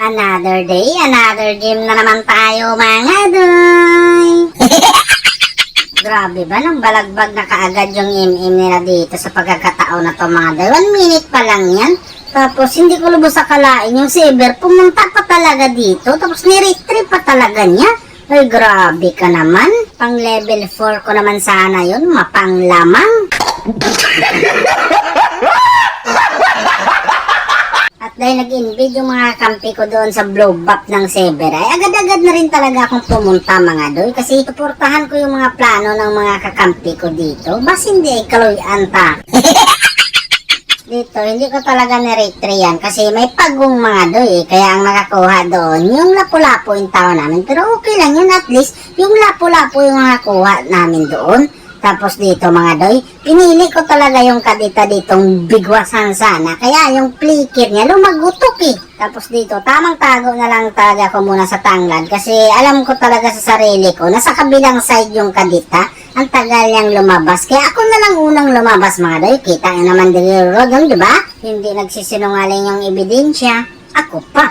Another day, another gym na naman tayo mga doy. Grabe ba, nang balagbag na kaagad yung MM nila dito sa pagkakataon na to mga doy. 1 minute pa lang yan. Tapos hindi ko lubos akalain yung Saber pumunta pa talaga dito. Tapos ni-retrieve pa talaga niya. Ay grabe ka naman. Pang level 4 ko naman sana yun, mapanglamang. At dahil nag-invade yung mga kampi ko doon sa blow buff ng Saber, ay agad-agad na rin talaga akong pumunta mga doy. Kasi suportahan ko yung mga plano ng mga kakampi ko dito. Bas hindi ay kaloyan ta. Dito, hindi ko talaga ni-retry yan kasi may pagong mga doy kaya ang nakakuha doon, yung lapu-lapu yung tao namin. Pero okay lang yun, at least yung lapu-lapu yung nakakuha namin doon. Tapos dito mga doy, pinili ko talaga yung kadita ditong bigwasan sana. Kaya yung flicker niya lumagutok eh. Tapos dito, tamang tago na lang talaga ko muna sa tanglad. Kasi alam ko talaga sa sarili ko, nasa kabilang side yung kadita. Ang tagal niyang lumabas. Kaya ako na lang unang lumabas mga doy. Kita nyo naman dito road, di ba? Hindi nagsisinungaling yung ebidensya. Ako pa.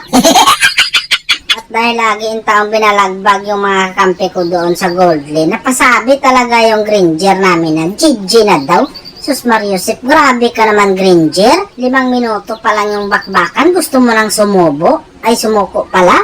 Dahil lagi yung taong binalagbag yung mga kampi ko doon sa Gold Lane, napasabi talaga yung Granger namin na GG na daw. Sus Mariusip, grabe ka naman Granger. 5 minuto pa lang yung bakbakan, gusto mo nang sumubo? Ay sumuko pala?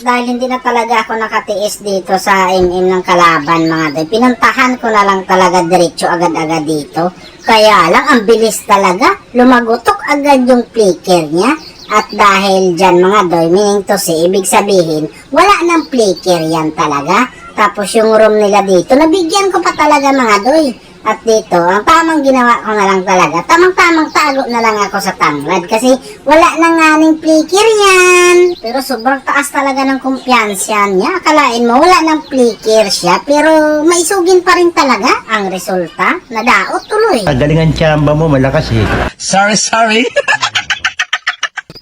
Dahil hindi na talaga ako nakatiis dito sa MM ng kalaban mga doy. Pinuntahan ko na lang talaga diretso agad-agad dito. Kaya lang, ang bilis talaga. Lumagutok agad yung flicker niya. At dahil dyan mga doy, meaning to say, ibig sabihin, wala nang flicker yan talaga. Tapos yung room nila dito, nabigyan ko pa talaga mga doy. At dito, ang tamang ginawa ko na lang talaga, tamang-tamang tago na lang ako sa tanglad. Kasi wala nang nganing flicker yan. Pero sobrang taas talaga ng kumpiyansya niya. Akalain mo, wala nang flicker siya, pero maisugin pa rin talaga ang resulta. Nadaot tuloy. Galingan tsamba mo, malakas eh. Sorry.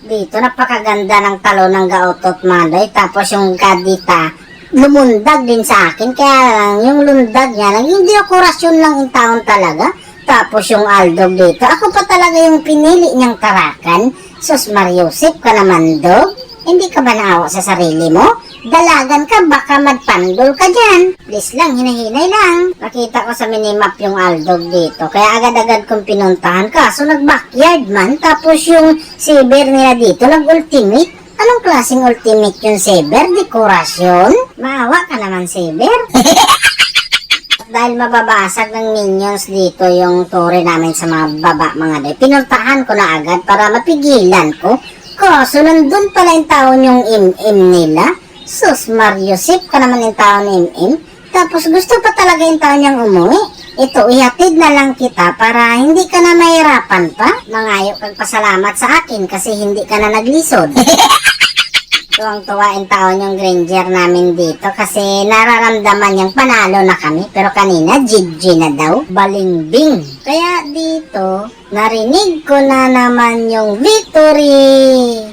Dito, napakaganda ng talo ng gaotot madoy. Tapos yung kadita, lumundag din sa akin. Kaya lang, yung lundag niya, yung dekorasyon lang yung taon talaga. Tapos yung aldog dito, ako pa talaga yung pinili niyang tarakan. Sus Mariusip ka naman, dog. Hindi ka ba naawa sa sarili mo? Dalagan ka, baka magpandol ka dyan. Please lang, hinahinay lang. Nakita ko sa minimap yung aldog dito. Kaya agad-agad kong pinuntahan. Kaso nag-backyard man. Tapos yung Saber nila dito, nag-ultimate. Anong klaseng ultimate yung Saber? Dekorasyon? Maawa ka naman, Saber. Dahil mababasag ng minions dito yung tore namin sa mga baba mga doy. Pinuntahan ko na agad para mapigilan ko. Kaso nandun pala yung taon yung MM nila. Sus Mariusip ka naman yung taon ni MM. Tapos gusto pa talaga yung taon niyang umuwi. Ito, ihatid na lang kita para hindi ka na mahirapan pa. Mangayo kang pasalamat sa akin kasi hindi ka na naglisod. Tuwang-tuwa yung taon yung Granger namin dito kasi nararamdaman niyang panalo na kami. Pero kanina, GG na daw. Balingbing. Kaya dito, narinig ko na naman yung victory.